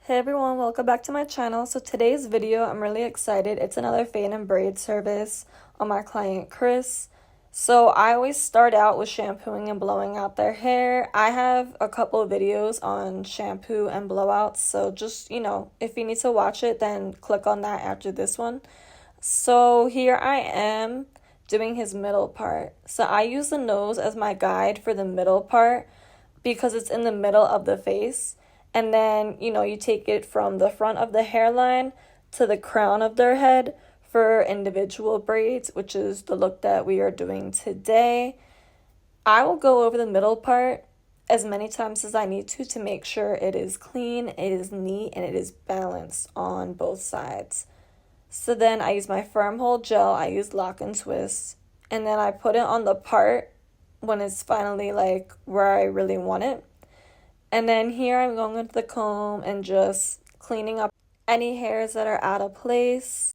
Hey everyone, welcome back to my channel. So today's video, I'm really excited. It's another fade and braid service on my client Chris. So I always start out with shampooing and blowing out their hair. I have a couple of videos on shampoo and blowouts, so just, if you need to watch it, then click on that after this one. So here I am doing his middle part. So I use the nose as my guide for the middle part because it's in the middle of the face. And then, you take it from the front of the hairline to the crown of their head for individual braids, which is the look that we are doing today. I will go over the middle part as many times as I need to make sure it is clean, it is neat, and it is balanced on both sides. So then I use my firm hold gel, I use lock and twist, and then I put it on the part when it's finally like where I really want it. And then here I'm going into the comb and just cleaning up any hairs that are out of place.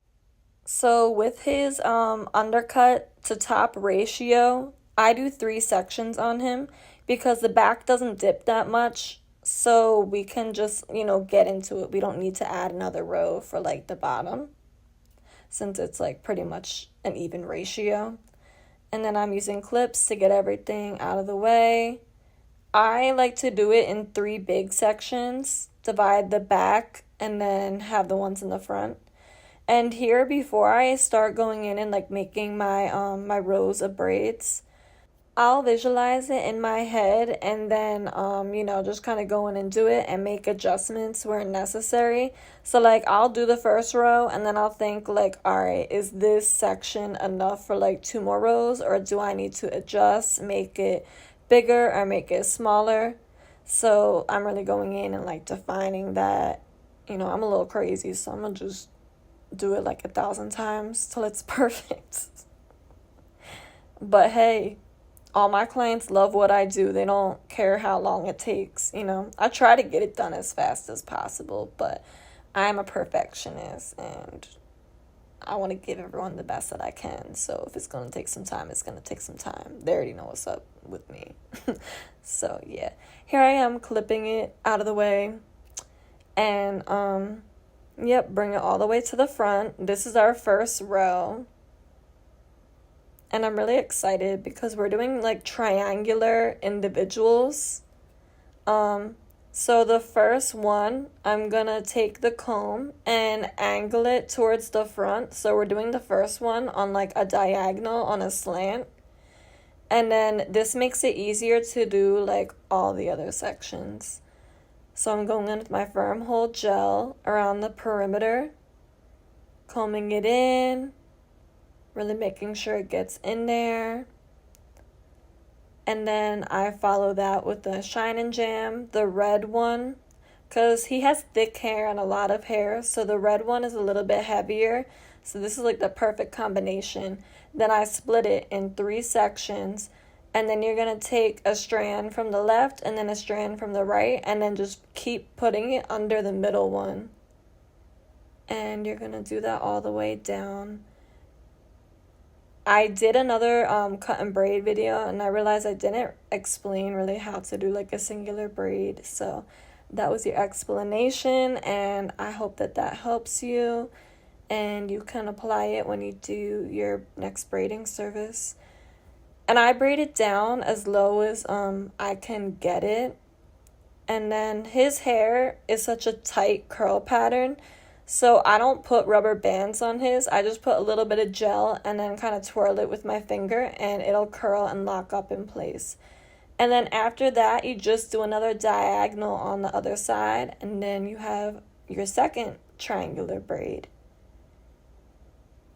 So with his undercut to top ratio, I do 3 sections on him because the back doesn't dip that much. So we can just, get into it. We don't need to add another row for like the bottom since it's like pretty much an even ratio. And then I'm using clips to get everything out of the way. I like to do it in 3 big sections, divide the back, and then have the ones in the front. And here, before I start going in and like making my my rows of braids, I'll visualize it in my head and then just kind of go in and do it and make adjustments where necessary. So like I'll do the first row and then I'll think like, all right, is this section enough for like 2 more rows, or do I need to adjust, make it bigger or make it smaller? So I'm really going in and like defining that. I'm a little crazy, so I'm gonna just do it like 1,000 times till it's perfect. But hey, all my clients love what I do. They don't care how long it takes. I try to get it done as fast as possible, but I'm a perfectionist and I want to give everyone the best that I can. So if it's going to take some time, it's going to take some time. They already know what's up with me. So yeah, here I am clipping it out of the way. And bring it all the way to the front. This is our first row. And I'm really excited because we're doing like triangular individuals. So the first one, I'm gonna take the comb and angle it towards the front. So we're doing the first one on like a diagonal on a slant. And then this makes it easier to do like all the other sections. So I'm going in with my firm hold gel around the perimeter, combing it in, really making sure it gets in there. And then I follow that with the Shine and Jam, the red one, because he has thick hair and a lot of hair, so the red one is a little bit heavier. So this is like the perfect combination. Then I split it in 3 sections, and then you're going to take a strand from the left and then a strand from the right, and then just keep putting it under the middle one. And you're going to do that all the way down. I did another cut and braid video, and I realized I didn't explain really how to do like a singular braid. So that was your explanation, and I hope that helps you and you can apply it when you do your next braiding service. And I braid it down as low as I can get it. And then his hair is such a tight curl pattern, so I don't put rubber bands on his. I just put a little bit of gel and then kind of twirl it with my finger, and it'll curl and lock up in place. And then after that, you just do another diagonal on the other side, and then you have your second triangular braid.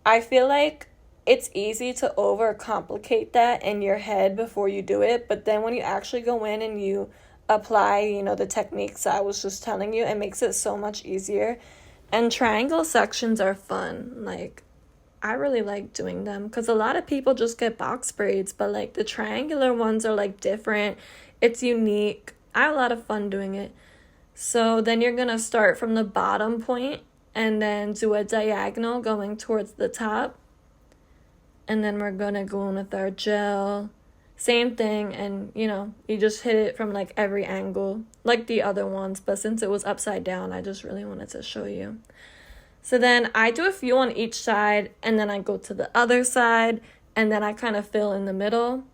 I feel like it's easy to overcomplicate that in your head before you do it, but then when you actually go in and you apply, the techniques I was just telling you, it makes it so much easier. And triangle sections are fun. Like, I really like doing them because a lot of people just get box braids, but like the triangular ones are like different. It's unique. I have a lot of fun doing it. So then you're going to start from the bottom point and then do a diagonal going towards the top. And then we're going to go in with our gel, Same thing, and you just hit it from like every angle like the other ones, but since it was upside down, I just really wanted to show you. So then I do a few on each side, and then I go to the other side, and then I kind of fill in the middle.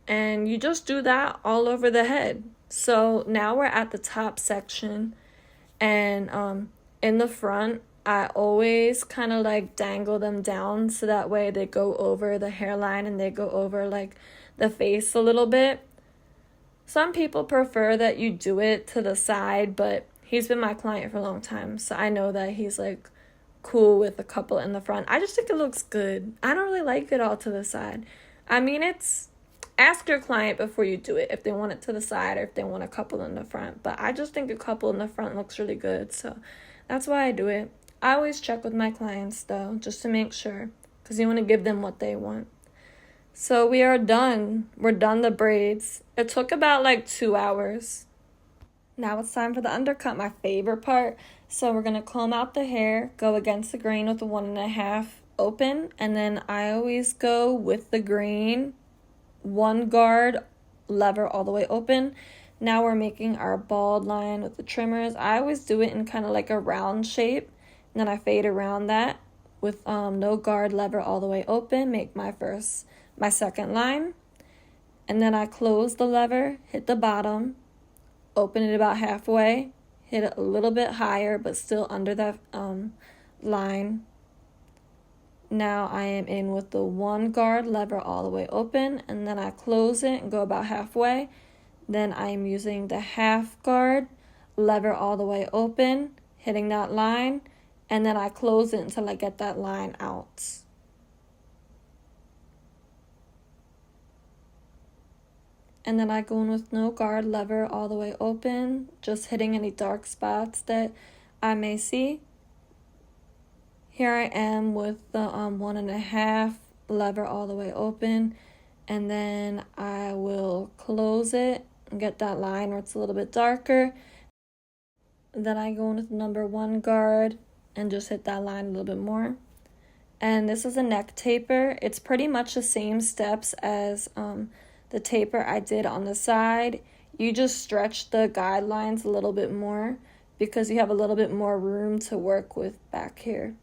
And you just do that all over the head. So now we're at the top section, and in the front, I always kind of like dangle them down so that way they go over the hairline and they go over like the face a little bit. Some people prefer that you do it to the side, but he's been my client for a long time, so I know that he's like cool with a couple in the front. I just think it looks good. I don't really like it all to the side. I mean, ask your client before you do it if they want it to the side or if they want a couple in the front, but I just think a couple in the front looks really good, so that's why I do it. I always check with my clients though, just to make sure, because you want to give them what they want. So we are done. We're done the braids. It took about like 2 hours. Now it's time for the undercut, my favorite part. So we're going to comb out the hair, go against the grain with the 1.5 open, and then I always go with the grain, 1 guard, lever all the way open. Now we're making our bald line with the trimmers. I always do it in kind of like a round shape, and then I fade around that with no guard, lever all the way open, make my second line, and then I close the lever, hit the bottom, open it about halfway, hit it a little bit higher but still under that line. Now I am in with the 1 guard, lever all the way open, and then I close it and go about halfway. Then I am using the half guard, lever all the way open, hitting that line, and then I close it until I get that line out. And then I go in with no guard, lever all the way open, just hitting any dark spots that I may see. Here I am with the 1.5, lever all the way open, and then I will close it and get that line where it's a little bit darker. Then I go in with number 1 guard and just hit that line a little bit more. And this is a neck taper. It's pretty much the same steps as the taper I did on the side. You just stretch the guidelines a little bit more because you have a little bit more room to work with back here.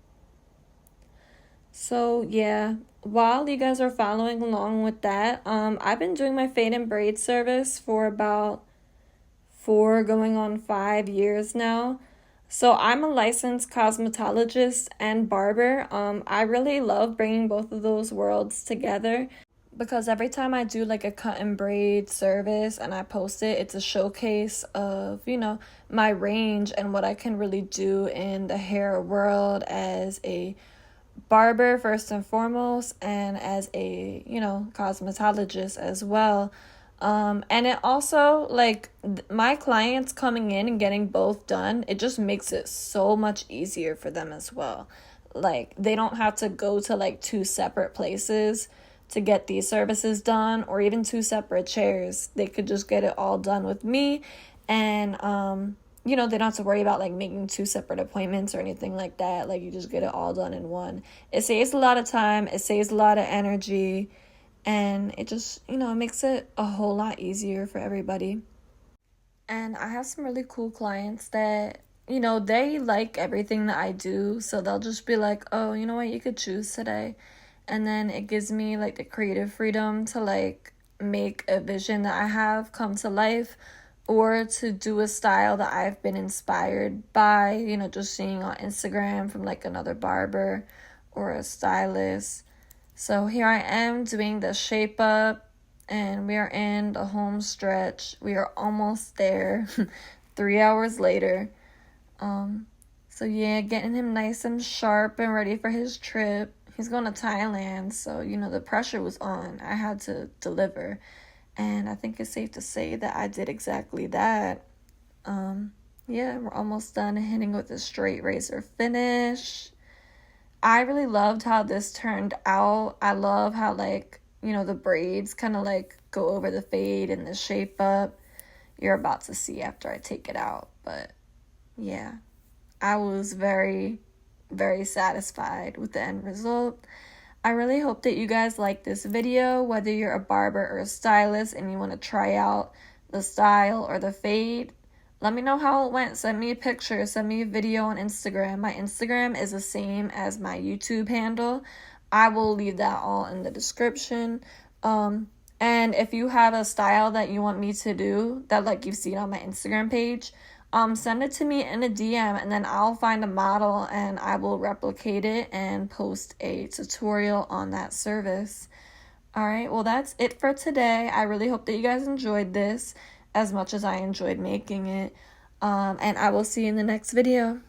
So yeah, while you guys are following along with that, I've been doing my fade and braid service for about 4 going on 5 years now. So I'm a licensed cosmetologist and barber. I really love bringing both of those worlds together because every time I do like a cut and braid service and I post it, it's a showcase of, my range and what I can really do in the hair world as a barber first and foremost, and as a cosmetologist as well. And it also, like, my clients coming in and getting both done, it just makes it so much easier for them as well. Like, they don't have to go to like 2 separate places to get these services done, or even 2 separate chairs. They could just get it all done with me, and they don't have to worry about like making 2 separate appointments or anything like that. Like, you just get it all done in one. It saves a lot of time, it saves a lot of energy, and it just, it makes it a whole lot easier for everybody. And I have some really cool clients that, they like everything that I do, so they'll just be like, oh, you know what, you could choose today. And then it gives me like the creative freedom to like make a vision that I have come to life, or to do a style that I've been inspired by, just seeing on Instagram from like another barber or a stylist. So here I am doing the shape up, and we are in the home stretch. We are almost there, 3 hours later. So yeah, getting him nice and sharp and ready for his trip. He's going to Thailand, so, the pressure was on. I had to deliver. And I think it's safe to say that I did exactly that. Yeah, we're almost done, hitting with a straight razor finish. I really loved how this turned out. I love how, like, the braids kind of, like, go over the fade and the shape up. You're about to see after I take it out. But, yeah, I was very, very satisfied with the end result. I really hope that you guys like this video, whether you're a barber or a stylist and you want to try out the style or the fade. Let me know how it went. Send me a picture. Send me a video on Instagram. My Instagram is the same as my YouTube handle. I will leave that all in the description. And if you have a style that you want me to do that like you've seen on my Instagram page, send it to me in a DM and then I'll find a model and I will replicate it and post a tutorial on that service. Alright, well that's it for today. I really hope that you guys enjoyed this as much as I enjoyed making it. And I will see you in the next video.